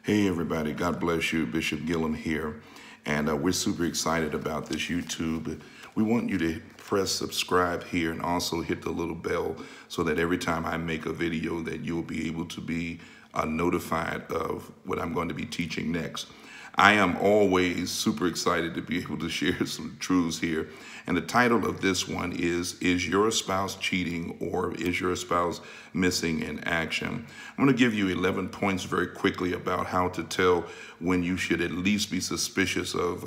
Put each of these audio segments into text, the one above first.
Hey everybody, God bless you. Bishop Gillum here, and we're super excited about this YouTube. We want you to press subscribe here and also hit the little bell so that every time I make a video that you'll be able to be notified of what I'm going to be teaching next. I am always super excited to be able to share some truths here. And the title of this one is your spouse cheating, or is your spouse missing in action? I'm going to give you 11 points very quickly about how to tell when you should at least be suspicious of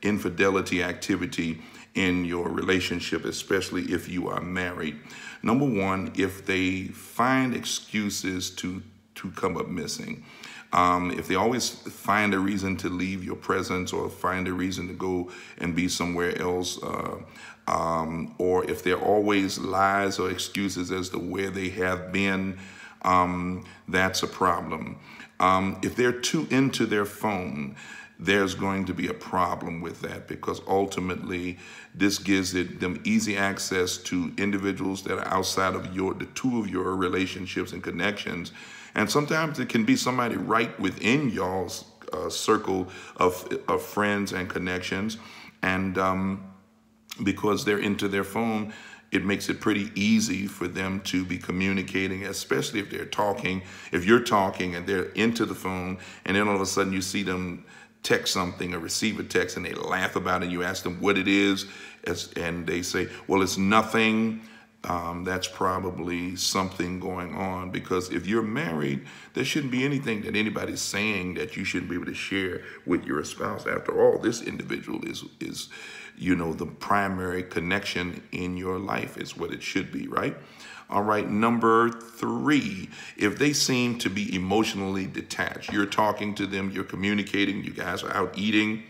infidelity activity in your relationship, especially if you are married. Number one, if they find excuses to come up missing. If they always find a reason to leave your presence or find a reason to go and be somewhere else, or if there are always lies or excuses as to where they have been, that's a problem. If they're too into their phone, there's going to be a problem with that, because ultimately this gives them easy access to individuals that are outside of the two of your relationships and connections. And sometimes it can be somebody right within y'all's circle of friends and connections. And because they're into their phone, it makes it pretty easy for them to be communicating, especially if they're talking. If you're talking and they're into the phone, and then all of a sudden you see them text something or receive a text and they laugh about it, and you ask them what it is, and they say, well, it's nothing. That's probably something going on, because if you're married, there shouldn't be anything that anybody's saying that you shouldn't be able to share with your spouse. After all, this individual is the primary connection in your life, is what it should be, right? All right, number three, if they seem to be emotionally detached, you're talking to them, you're communicating, you guys are out eating,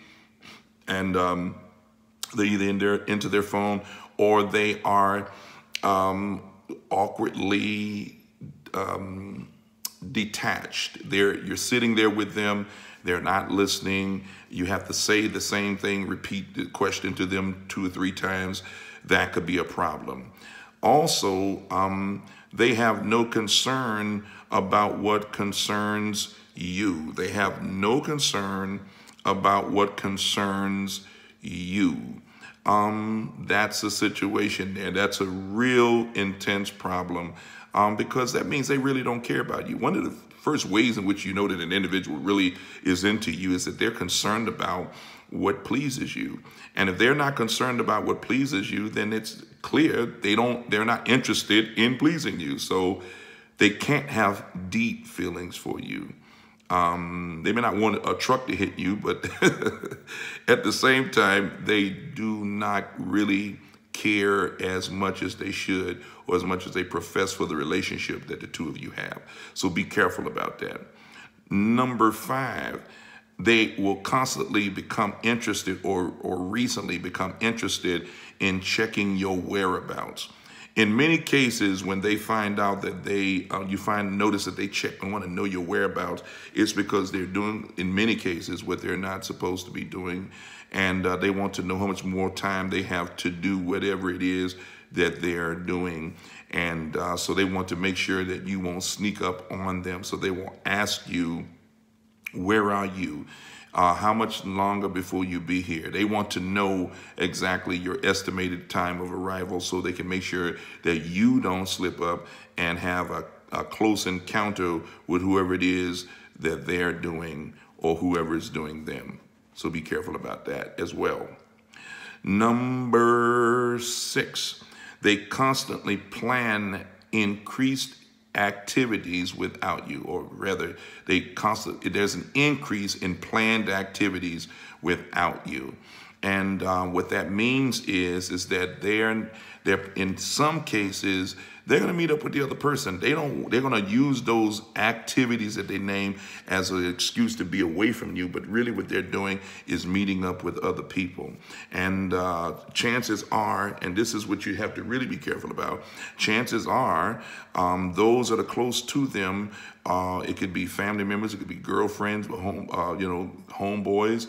and they're either into their phone or they are awkwardly detached. You're sitting there with them, they're not listening. You have to say the same thing, repeat the question to them 2 or 3 times. That could be a problem. Also, they have no concern about what concerns you. They have no concern about what concerns you. That's a situation there. That's a real intense problem, because that means they really don't care about you. One of the first ways in which you know that an individual really is into you is that they're concerned about what pleases you. And if they're not concerned about what pleases you, then it's clear they're not interested in pleasing you. So they can't have deep feelings for you. They may not want a truck to hit you, but at the same time, they do not really care as much as they should, or as much as they profess for the relationship that the two of you have. So be careful about that. Number 5, they will constantly become interested or recently become interested in checking your whereabouts. In many cases, when they find out that notice that they check and want to know your whereabouts, it's because they're doing, in many cases, what they're not supposed to be doing. And they want to know how much more time they have to do whatever it is that they're doing. And so they want to make sure that you won't sneak up on them. So they will ask you, where are you? How much longer before you be here? They want to know exactly your estimated time of arrival so they can make sure that you don't slip up and have a close encounter with whoever it is that they're doing, or whoever is doing them. So be careful about that as well. Number 6, they constantly plan increased activities without you, or rather, there's an increase in planned activities without you. And what that means is that they're in some cases, they're going to meet up with the other person. They're going to use those activities that they name as an excuse to be away from you, but really what they're doing is meeting up with other people. And chances are, and this is what you have to really be careful about, chances are those that are close to them, it could be family members, it could be girlfriends, homeboys,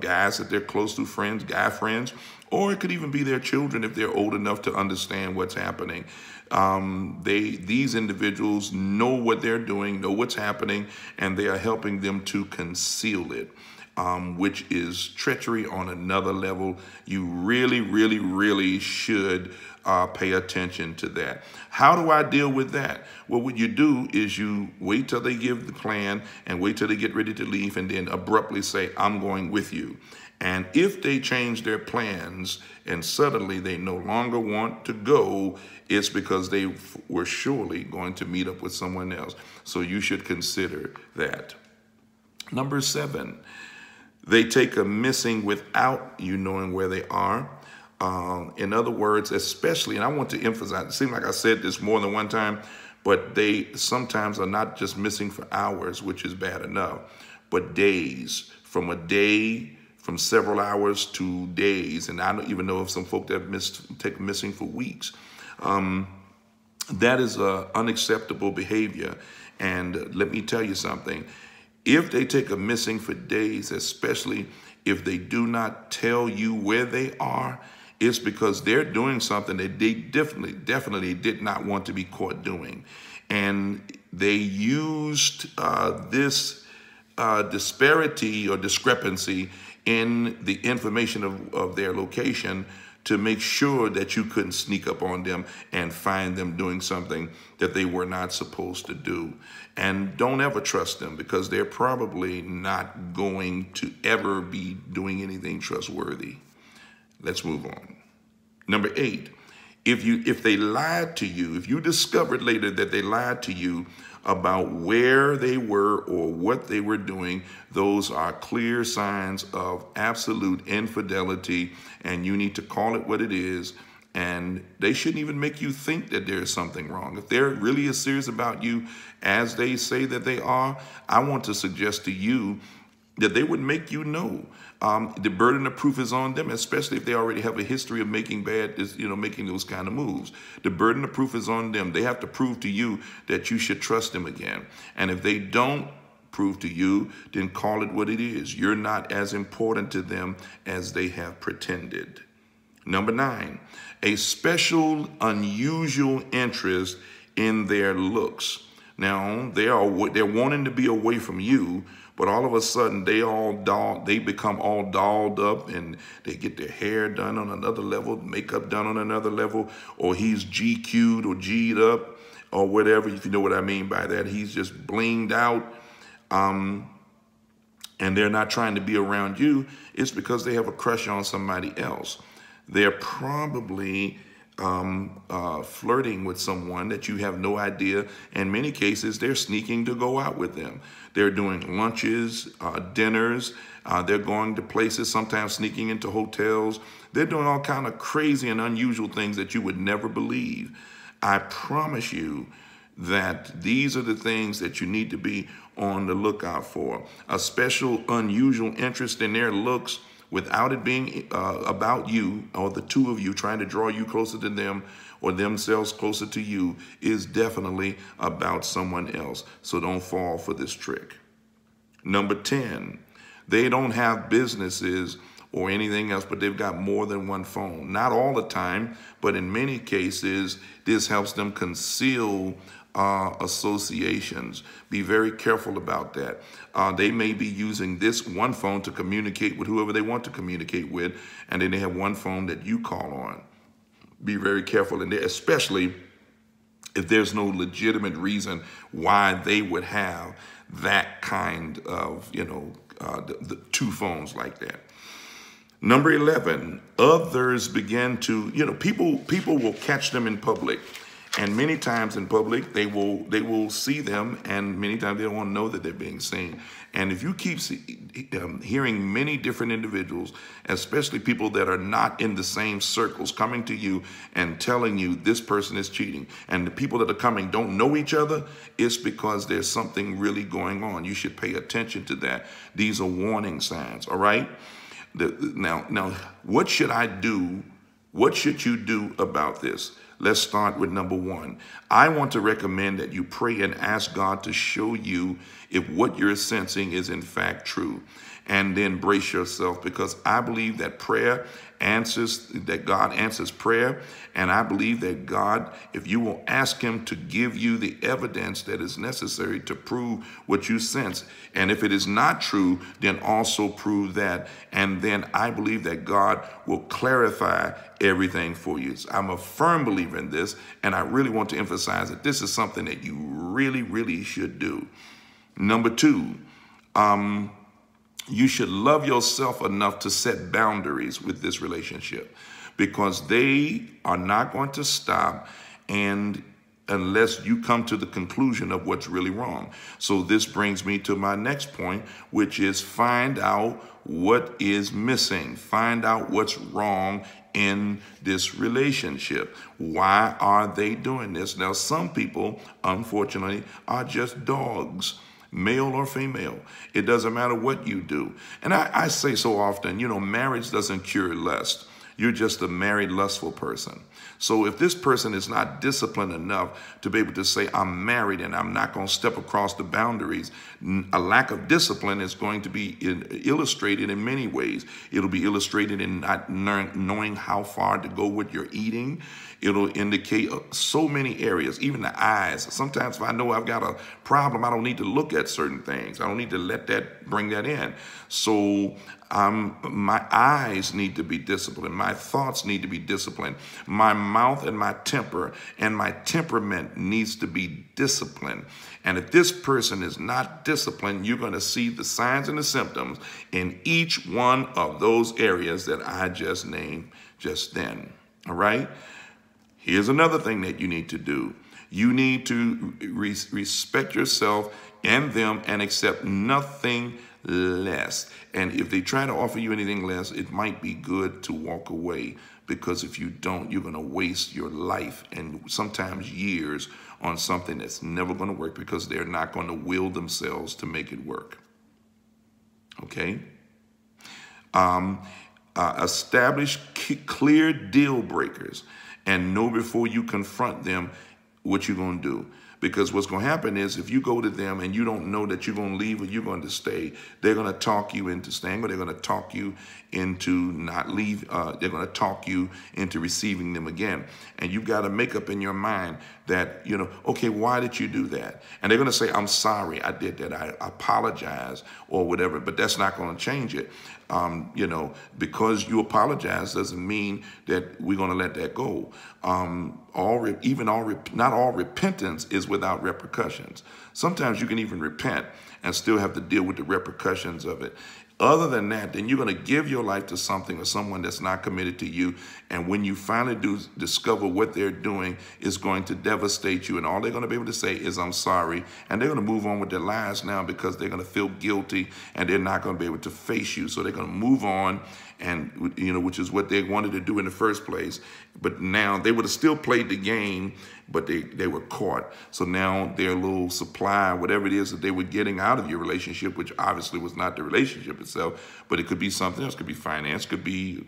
guys that they're close to, friends, guy friends, or it could even be their children if they're old enough to understand what's happening. These individuals know what they're doing, know what's happening, and they are helping them to conceal it, which is treachery on another level. You really, really, really should pay attention to that. How do I deal with that? Well, what you do is you wait till they give the plan and wait till they get ready to leave, and then abruptly say, I'm going with you. And if they change their plans and suddenly they no longer want to go, it's because they were surely going to meet up with someone else. So you should consider that. Number 7, they take a missing without you knowing where they are. In other words, especially, and I want to emphasize, it seems like I said this more than one time, but they sometimes are not just missing for hours, which is bad enough, but days, from several hours to days. And I don't even know if some folk that take missing for weeks. That is unacceptable behavior. And let me tell you something. If they take a missing for days, especially if they do not tell you where they are, it's because they're doing something that they definitely did not want to be caught doing. And they used this disparity or discrepancy in the information of their location to make sure that you couldn't sneak up on them and find them doing something that they were not supposed to do. And don't ever trust them, because they're probably not going to ever be doing anything trustworthy. Let's move on. Number 8, if they lied to you, if you discovered later that they lied to you about where they were or what they were doing, those are clear signs of absolute infidelity, and you need to call it what it is. And they shouldn't even make you think that there's something wrong. If they're really as serious about you as they say that they are, I want to suggest to you that they would make you know. The burden of proof is on them, especially if they already have a history of making making those kind of moves. The burden of proof is on them. They have to prove to you that you should trust them again. And if they don't prove to you, then call it what it is. You're not as important to them as they have pretended. Number 9, a special, unusual interest in their looks. Now, they're wanting to be away from you, but all of a sudden they become all dolled up, and they get their hair done on another level, makeup done on another level, or he's GQ'd or G'd up or whatever, if you know what I mean by that. He's just blinged out, and they're not trying to be around you. It's because they have a crush on somebody else. They're probably flirting with someone that you have no idea. In many cases, they're sneaking to go out with them. They're doing lunches, dinners. They're going to places, sometimes sneaking into hotels. They're doing all kind of crazy and unusual things that you would never believe. I promise you that these are the things that you need to be on the lookout for. A special, unusual interest in their looks, without it being about you or the two of you trying to draw you closer to them or themselves closer to you, is definitely about someone else. So don't fall for this trick. Number 10, they don't have businesses or anything else, but they've got more than one phone. Not all the time, but in many cases, this helps them conceal associations. Be very careful about that. They may be using this one phone to communicate with whoever they want to communicate with, and then they have one phone that you call on. Be very careful in there, especially if there's no legitimate reason why they would have that kind of, the two phones like that. Number 11, others begin to, people will catch them in public. And many times in public, they will see them, and many times they don't want to know that they're being seen. And if you keep hearing many different individuals, especially people that are not in the same circles, coming to you and telling you this person is cheating, and the people that are coming don't know each other, it's because there's something really going on. You should pay attention to that. These are warning signs, all right? Now, what should I do? What should you do about this? Let's start with number 1. I want to recommend that you pray and ask God to show you if what you're sensing is in fact true. And then brace yourself, because I believe that prayer that God answers prayer. And I believe that God, if you will ask him to give you the evidence that is necessary to prove what you sense, and if it is not true, then also prove that. And then I believe that God will clarify everything for you. I'm a firm believer in this, and I really want to emphasize that this is something that you really, really should do. Number two, you should love yourself enough to set boundaries with this relationship, because they are not going to stop unless you come to the conclusion of what's really wrong. So this brings me to my next point, which is find out what is missing. Find out what's wrong in this relationship. Why are they doing this? Now, some people, unfortunately, are just dogs. Male or female. It doesn't matter what you do. And I say so often, marriage doesn't cure lust. You're just a married, lustful person. So if this person is not disciplined enough to be able to say, I'm married and I'm not going to step across the boundaries, a lack of discipline is going to be illustrated in many ways. It'll be illustrated in not knowing how far to go with your eating. It'll indicate so many areas, even the eyes. Sometimes if I know I've got a problem, I don't need to look at certain things. I don't need to bring that in. So my eyes need to be disciplined. My thoughts need to be disciplined. My mouth and my temper and my temperament needs to be disciplined. And if this person is not disciplined, you're going to see the signs and the symptoms in each one of those areas that I just named just then. All right? Here's another thing that you need to do. You need to respect yourself and them and accept nothing less. And if they try to offer you anything less, it might be good to walk away, because if you don't, you're going to waste your life and sometimes years on something that's never going to work, because they're not going to will themselves to make it work. Okay? Establish clear deal breakers and know before you confront them what you're going to do. Because what's going to happen is if you go to them and you don't know that you're going to leave or you're going to stay, they're going to talk you into staying, or they're going to talk you into not leave. They're going to talk you into receiving them again. And you've got to make up in your mind that, okay, why did you do that? And they're going to say, I'm sorry, I did that. I apologize or whatever, but that's not going to change it. Because you apologize doesn't mean that we're going to let that go. Not all repentance is without repercussions. Sometimes you can even repent and still have to deal with the repercussions of it. Other than that, then you're going to give your life to something or someone that's not committed to you. And when you finally do discover what they're doing, it's going to devastate you. And all they're going to be able to say is, I'm sorry. And they're going to move on with their lives now, because they're going to feel guilty and they're not going to be able to face you. So they're going to move on, and which is what they wanted to do in the first place. But now they would have still played the game, but they were caught. So now their little supply, whatever it is that they were getting out of your relationship, which obviously was not the relationship itself, but it could be something else. It could be finance, could be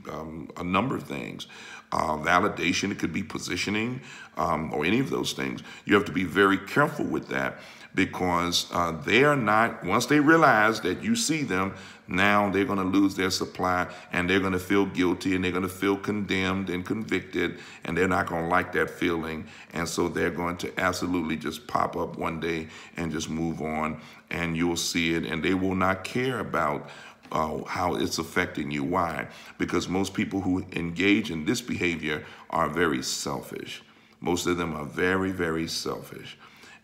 a number of things. Validation, it could be positioning, or any of those things. You have to be very careful with that, because they are not, once they realize that you see them, now they're going to lose their supply, and they're going to feel guilty, and they're going to feel condemned and convicted, and they're not going to like that feeling. And so they're going to absolutely just pop up one day and just move on, and you'll see it, and they will not care about how it's affecting you. Why? Because most people who engage in this behavior are very selfish. Most of them are very, very selfish.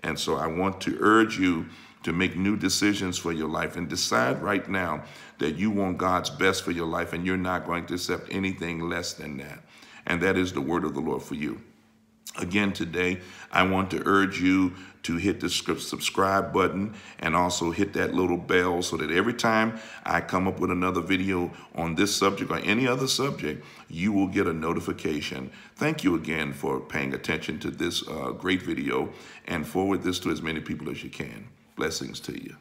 And so I want to urge you to make new decisions for your life, and decide right now that you want God's best for your life, and you're not going to accept anything less than that. And that is the word of the Lord for you. Again, today, I want to urge you to hit the subscribe button, and also hit that little bell, so that every time I come up with another video on this subject or any other subject, you will get a notification. Thank you again for paying attention to this great video, and forward this to as many people as you can. Blessings to you.